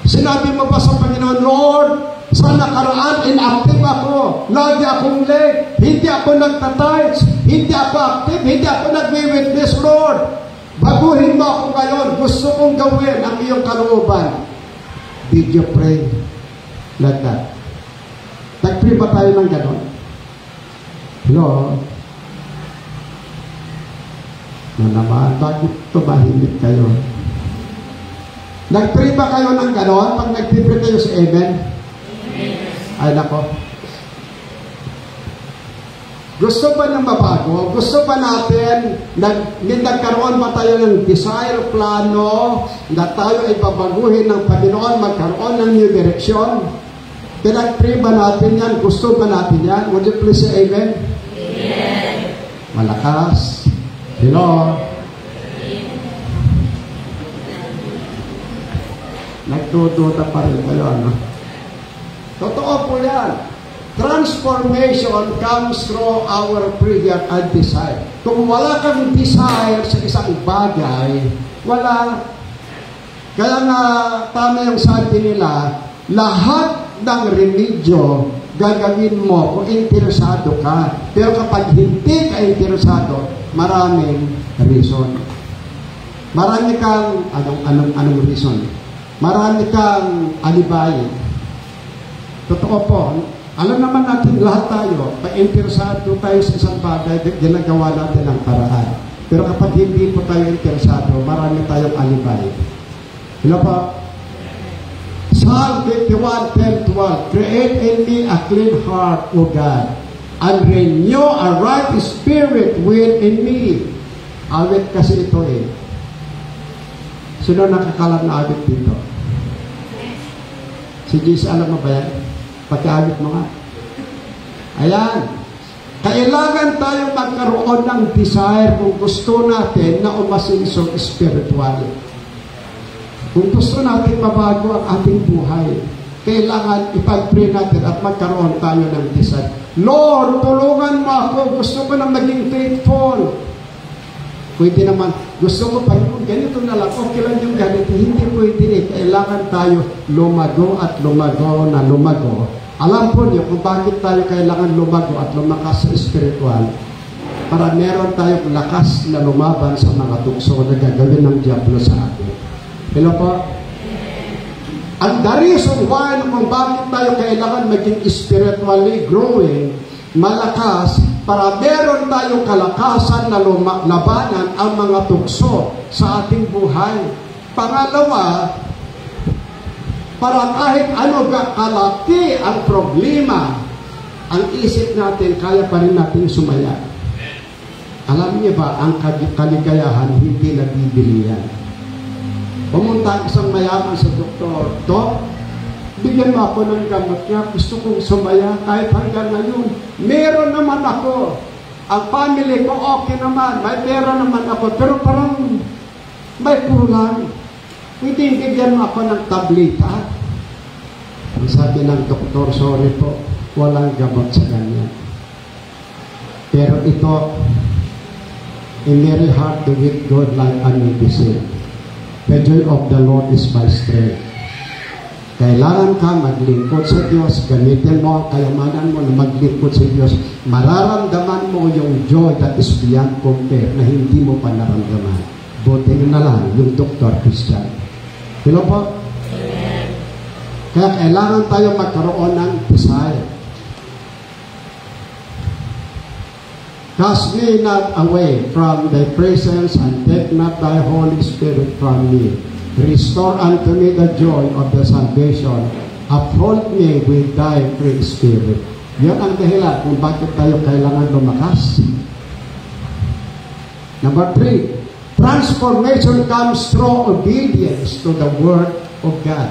Sinabi mo ba sa Panginoon, Lord, sa nakaraan, inactive ako. Lagi akong late. Hindi ako nagtatides. Hindi ako active. Hindi ako nag-witness, Lord. Baguhin mo ako ngayon. Gusto kong gawin ang iyong kalooban. Did you pray like that? Nag-pray ba tayo ng gano'n? Hello? Na naman, bakit tumahimik kayo? Nag-pray ba kayo ng gano'n? Pag nag-pray kayo sa Amen? Ay nako. Gusto ba ng mabago? Gusto ba natin nagkaroon ba tayo ng desire, plano na tayo ay babaguhin ng Panginoon, magkaroon ng new direction? Pinag-pray ba natin yan? Gusto ba natin yan? Would you please say amen? Amen. Malakas. Hello? Nagdududa pa rin kayo, ano? Totoo po yan. Transformation comes through our prayer and desire. Kung wala kang desire sa isang bagay, wala. Kaya nga, tama yung sabi nila, lahat ng remedyo gagawin mo kung interesado ka. Pero kapag hindi ka interesado, maraming reason. Marami kang, anong reason? Marami kang alibay. Totoo po. Alam naman natin lahat tayo, pa-interesado tayo sa isang bagay, ginagawa natin ang paraan. Pero kapag hindi po tayo interesado, marami tayong alibay. Hello po? Psalm 51:10-12, create in me a clean heart, O God, and renew a right spirit within me. Awit kasi ito eh. Sino nakakalam na awit dito? Si Jesus, alam mo ba yan? Pagkaawit mo nga. Ayan. Kailangan tayong magkaroon ng desire kung gusto natin na umasinsong spiritual. Kung gusto natin mabago ang ating buhay, kailangan ipag-pray natin at magkaroon tayo ng desire. Lord, tulungan mo ako. Gusto ko na maging faithful. Pwede naman, gusto ko Panginoon, ganito na lang, okay lang yung ganito. Hindi pwede eh. Kailangan tayo lumago at lumago na lumago. Alam po niyo kung bakit tayo kailangan lumago at lumakas sa spiritual. Para meron tayong lakas na lumaban sa mga tukso na gagawin ng Diablo sa atin. Hello po? And the reason why kung bakit tayo kailangan maging spiritually growing, malakas, para meron tayong kalakasan na labanan ang mga tukso sa ating buhay. Pangalawa, para kahit ano kalaki ang problema, ang isip natin, kaya pa rin natin sumaya. Alam niyo ba, ang kaligayahan hindi nabibili yan. Pumunta isang mayaman sa doktor, Dok, bigyan mo ako ng gamot niya, gusto kong sumaya kahit hanggang ngayon. Meron naman ako. Ang family ko okay naman, may pera naman ako, pero parang may kulang. Hindi bigyan mo ako ng tableta. Ang sabi ng doktor, sorry po, walang gamot sa ganyan. Pero ito, very hard to get God like a medicine. The joy of the Lord is my strength. Kailangan ka maglingkod sa Diyos, gamitin mo ang kayamanan mo na maglingkod sa Diyos. Mararamdaman mo yung joy that is beyond compare na hindi mo pa naramdaman. Buti na lang yung Dr. Christian. Hello po? Kaya kailangan tayo magkaroon ng desire. Cast me not away from thy presence and take not thy Holy Spirit from me. Restore unto me the joy of the salvation. Uphold me with thy free spirit. Yan ang dahilan kung bakit tayo kailangan lumakas. Number 3, transformation comes through obedience to the Word of God.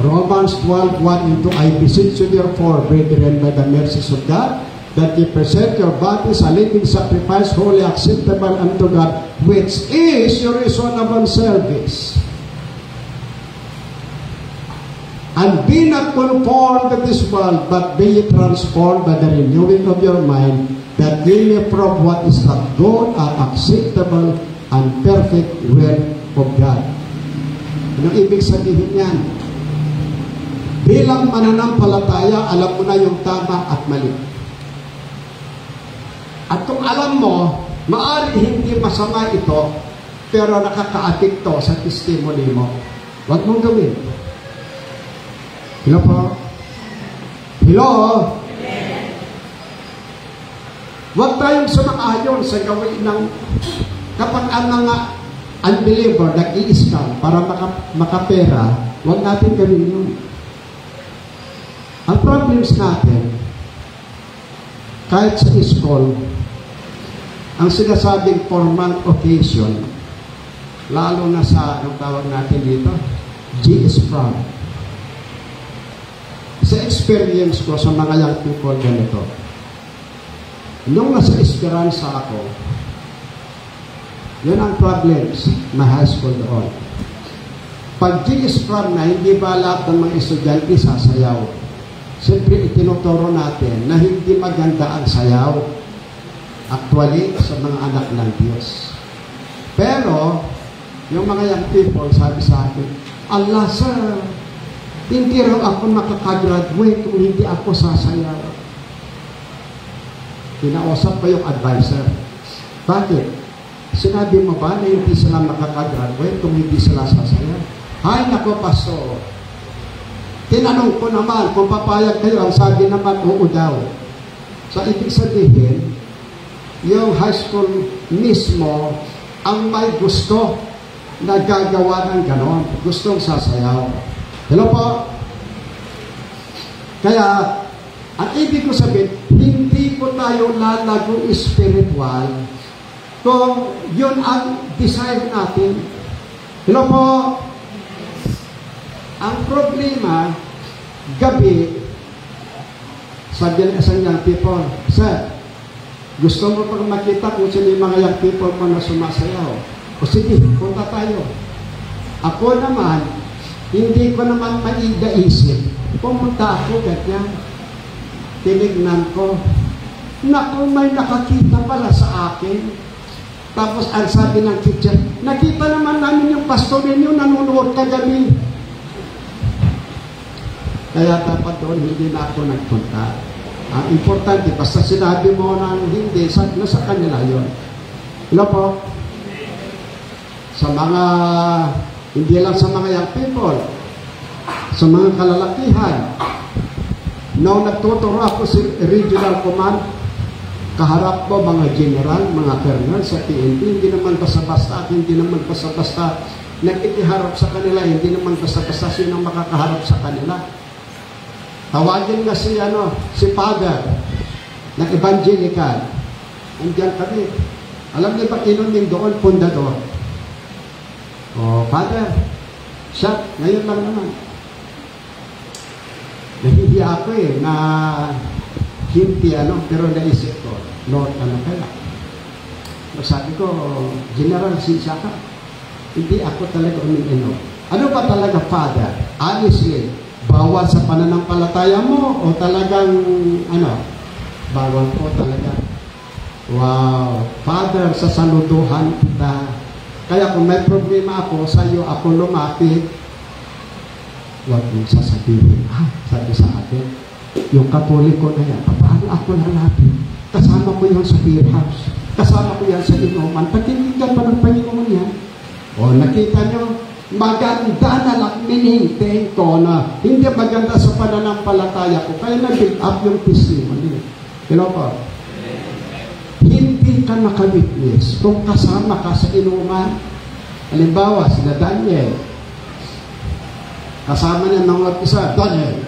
Romans 12:1-2, I beseech you therefore, brethren, by the mercies of God, that ye present your bodies a living sacrifice, holy, acceptable unto God, which is your reasonable service. And be not conformed to this world, but be ye transformed by the renewing of your mind, that ye may prove what is that good and acceptable and perfect will of God. Anong ibig sabihin yan? Bilang mananampalataya, alam mo na yung tama at mali. At kung alam mo, maaari hindi masama ito, pero nakaka-adikto sa testimony mo, huwag mong gawin. Hello po? Hello? Huwag tayong sumang-ayon sa gawin ng kapag ang mga unbeliever nag-i-scam para makapera, huwag natin gawin yun. Ang problems natin, kahit sa school, ang sinasabing formal occasion, lalo na sa, anong tawag natin dito? GS prom. Sa experience ko sa mga young people ganito, nung nasa Esperanza ako, yun ang problems na high school doon. Pag GS prom na, hindi ba lahat ng mga estudyante sasayaw? Siyempre, itinuturo natin na hindi maganda ang sayaw. Actually, sa mga anak ng Diyos. Pero, yung mga young people, sabi sa akin, Allah, sir, hindi raw ako makakagraduate kung hindi ako sasayaw. Kinausap ko yung advisor. Bakit? Sinabi mo ba na hindi sila makakagraduate kung hindi sila sasayaw? Hay, nako, pastor. Tinanong ko naman kung papayag kayo, ang sabi naman, oo daw. So, ibig sabihin, yung high school mismo ang may gusto na gagawa ng ganon. Gustong sasayaw. Hello po? Kaya, ang ibig ko sabihin, hindi po tayo lalago spiritual kung yun ang desire natin. Hello po? Ang problema, gabi, sabi ng isang young people, sir, gusto mo pang makita kung sino yung mga young people pa na sumasayaw? O sige, punta tayo. Ako naman, hindi ko naman maidaisip. Pumunta ako, ganyan. Tinignan ko. Naku, may nakakita pala sa akin. Tapos ang sabi ng teacher, nakita naman namin yung pastor ninyo nanonood kagabi. Kaya dapat doon hindi na ako nagpunta. Ang importante, basta sinabi mo na hindi, nasa kanila yun. Hello po? Sa mga, hindi lang sa mga young people, sa mga kalalakihan. Noong nagtuturo ako sa regional command, kaharap ko mga general, mga colonel sa PNP, hindi naman basta-basta at hindi naman basta-basta nakikiharap sa kanila, hindi naman basta-basta sino makakaharap sa kanila. Tawagin nga si Father ng Evangelical. Andiyan kami. Alam niyo ba kinunting doon, pundador? Oh, Father, siya, ngayon lang naman. Nahihiya ako na hindi pero naisip ko, Lord, ano kaya? Sabi ko, General, sinsya ka. Hindi ako talaga umiinom. Ano ba talaga, Father? Honestly, bawal sa pananampalataya mo o talagang bawal po talaga. Wow, Father, sasaluduhan kita. Kaya kung may problema ako sa iyo, ako lumapit, huwag mong sasabihin. Sabi sa akin, yung Katoliko na yan, paano ako lalapit? Kasama ko yan sa beer house. Kasama ko yan sa inuman. Pagkikita pa ng Panginoon yan. O, nakita nyo, maganda na lang minintay ko na hindi maganda sa pananampalataya ko. Kaya nag-build up yung testimony. Hello po? Hindi ka nakawitness kung kasama ka sa inuman. Halimbawa, sina Daniel. Kasama niya ng isa, Daniel.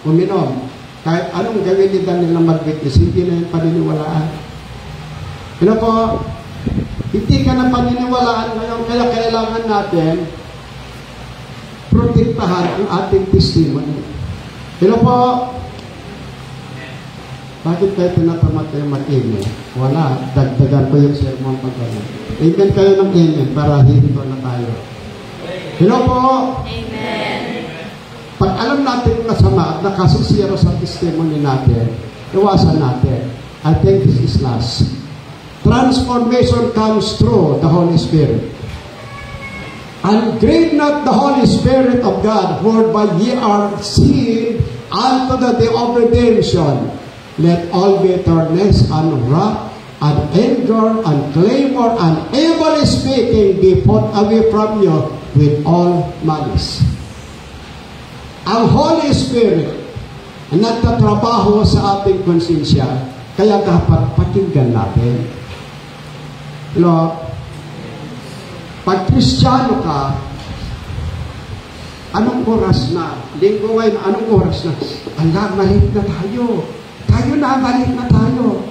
Uminom. Kahit anong gawin ni Daniel na mag-witness, hindi na yung paniniwalaan. Hello po? Hindi ka na paniniwalaan ngayon, kaya kailangan natin protektahan ang ating testimony. Hello po? Bakit kayo tinatamad kayo mag-amen? Wala, dagdagan ko yung sermon pagkakas. Amen kayo ng amen para hinto na tayo. Hello po? Amen. Pag alam natin yung masama at nakasisiro sa testimony natin, iwasan natin. I think this is last. Transformation comes through the Holy Spirit. And grieve not the Holy Spirit of God, whereby ye are sealed unto the day of redemption. Let all bitterness and wrath and anger and clamor and evil speaking be put away from you with all malice. Ang Holy Spirit ang nagtatrabaho sa ating konsensya, kaya dapat pakinggan natin. Hello? Pag Kristiyano ka, anong oras na? Linggo ngayon, anong oras na? Ala, malit na tayo. Malit na tayo.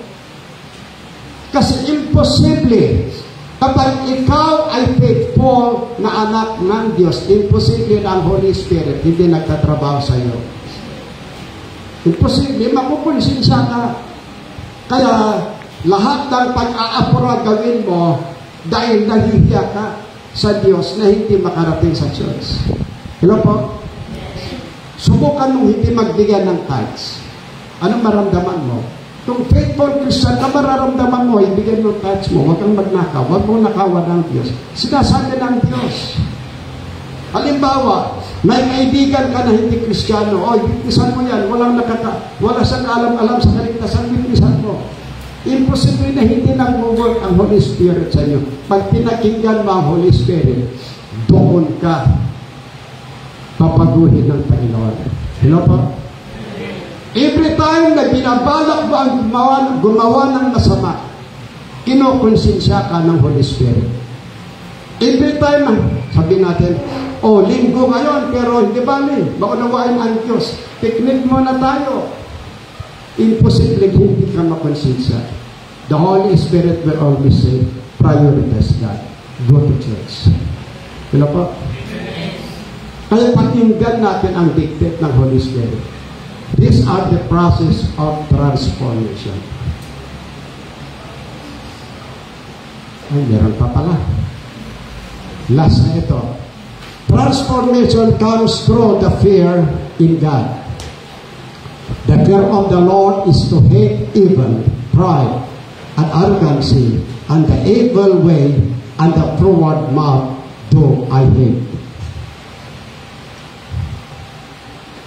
Kasi imposible, kapag ikaw ay faithful na anak ng Diyos, imposible na ang Holy Spirit hindi nagtatrabaho sa iyo. Imposible, makukonsensya ka. Kaya, lahat ng pag-aapura gawin mo dahil nahihiya ka sa Diyos na hindi makarating sa church. Hello po? Subukan mong hindi magbigay ng tithes. Anong maramdaman mo? Kung faithful Christian ka, mararamdaman mo, ibigay mo tithes mo, huwag kang magnakaw, huwag mong nakawan ng Diyos. Sinasabi ng Diyos. Halimbawa, may kaibigan ka na hindi Kristiyano, witnessan mo yan, wala siyang alam-alam sa kaligtasan, witnessan mo. Imposible na hindi nag-work ang Holy Spirit sa inyo. Pag pinakinggan mo ang Holy Spirit, doon ka papaguhin ng Panginoon. Hello po? Every time na binabalak mo ang gumawa ng masama, kinokonsensya ka ng Holy Spirit. Every time, sabi natin, linggo ngayon, pero hindi bali, maunawain ang Diyos. Picnic muna tayo. Imposible hindi ka makonsensya. The Holy Spirit will always say, prioritize God. Go to church. Hello po? Kaya pakinggan natin ang dictate ng Holy Spirit. These are the process of transformation. Ay, meron pa pala. Last na ito. Transformation comes through the fear in God. The fear of the Lord is to hate evil, pride, and arrogancy, and the evil way and the froward mouth do I hate.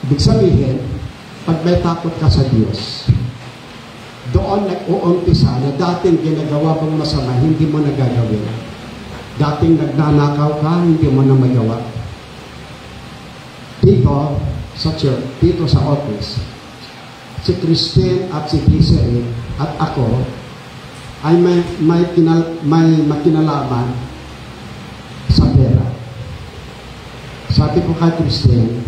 Ibig sabihin, pag may takot ka sa Diyos, doon nag-uumpisa na dating ginagawa mong masama, hindi mo nagagawin. Dating nagnanakaw ka, hindi mo na magawa. Dito sa church, dito sa office, si Christine at si Desiree at ako ay may makinalaman sa pera. Sabi ko kay Christine,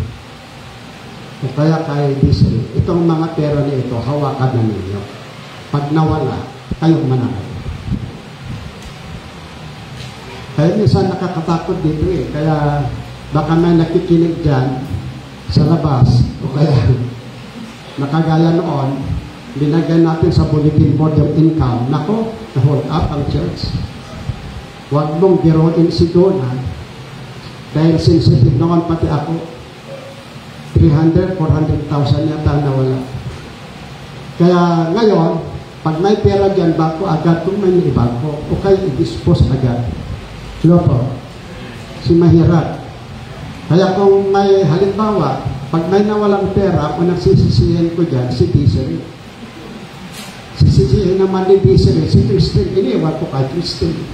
o kaya kay Desiree, itong mga pera na ito, hawakan na ninyo. Pag nawala, kayong manakay. Kaya minsan nakakatakot dito eh. Kaya baka may nakikinig dyan sa labas o kaya nakagaya noon, binagyan natin sa bulletin board yung income. Nako, na-hold up ang church. Huwag mong biroin si Donna dahil sensitive noon pati ako. 300, 400,000 yata nawala. Kaya ngayon, pag may pera dyan, bako agad kung may ibangko o kaya i-dispose agad. Loko, si mahirap. Kaya kung may halimbawa, pag may nawalang pera, kung nagsisisihin ko dyan, si Desiree. Sisisihin naman ni Desiree, si Christine, iniwan ko kay Christine.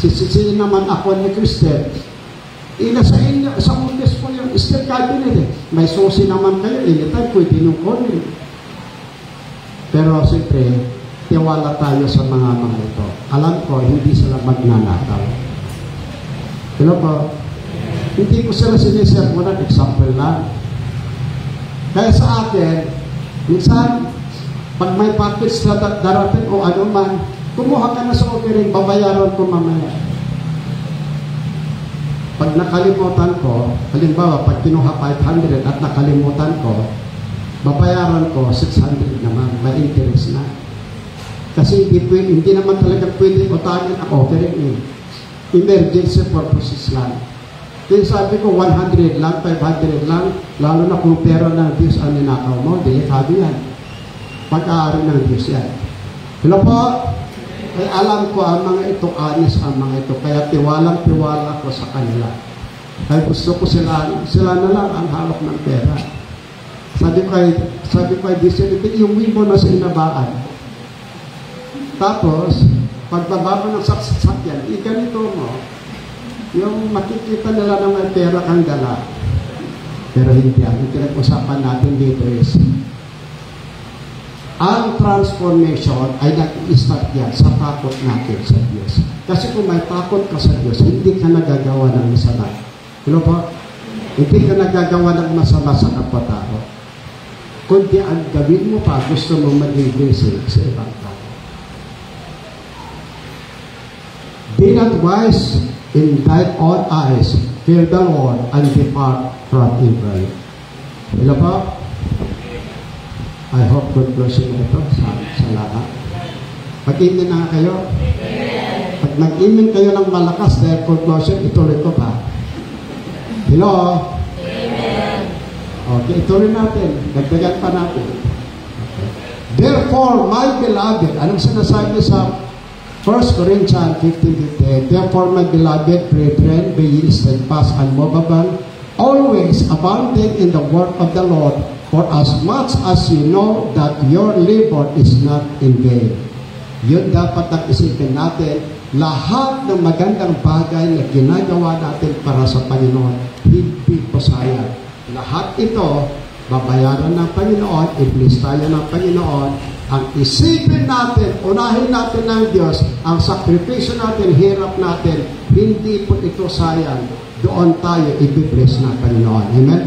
Sisisihin naman ako ni Christine, sa inyo, sa office po yung steel cabinet eh. May susi naman kayo, anytime pwede nung kunin. Pero siyempre, tiwala tayo sa mga ito. Alam ko, hindi sila magnanakaw. Hello po? Hindi ko sila sinisir mo ng example lang. Kaya sa akin, minsan, pag may package na darating o ano man, kumuha ka na sa offering, babayaran ko mamaya. Pag nakalimutan ko, halimbawa, pag kinuha 500 at nakalimutan ko, babayaran ko 600 naman, may interest na. Kasi hindi naman talaga pwede utangin ang offering eh. Emergency purposes lang. Kaya sabi ko, 100 lang, 500 lang, lalo na kung pera ng Diyos ang ninakaw mo, delikado yan. Pag-aari ng Diyos yan. Hello po? Ay alam ko ang mga ito, honest ang mga ito, kaya tiwalang-tiwala ko sa kanila. Kaya gusto ko sila na lang ang hawak ng pera. Sabi ko ay Desiree, yung mo na sa inabaan. Tapos, pagbaba mo ng sasakyan, ganito mo, yung makikita nila na may pera kang dala. Pero hindi yan. Yung pinag-usapan natin dito is, ang transformation ay nag-i-start yan sa takot natin sa Diyos. Kasi kung may takot ka sa Diyos, hindi ka nagagawa ng masama. Hello po? Hindi ka nagagawa ng masama sa kapwa-tao. Kundi ang gawin mo pa, gusto mo maging blessing sa ibang tao. Be not wise in thine own eyes, fear the Lord, and depart from evil. Hello po? I hope conclusion na ito sa lahat. Pag-imin na kayo. Pag nag-imin kayo ng malakas dahil conclusion, ituloy ko pa. Hello? Amen. Okay, ituloy natin. Dagdagan pa natin. Okay. Therefore, my beloved, anong sinasabi sa 1 Corinthians 15:15? Therefore, my beloved brethren, be ye steadfast and unmovable, always abounding in the work of the Lord, for as much as you know that your labor is not in vain. Yun dapat ang isipin natin. Lahat ng magandang bagay na ginagawa natin para sa Panginoon, hindi po sayang. Lahat ito, babayaran ng Panginoon, i-bless tayo ng Panginoon. Ang isipin natin, unahin natin ng Diyos, ang sakripisyo natin, hirap natin, hindi po ito sayang. Doon tayo i-bless ng Panginoon. Amen?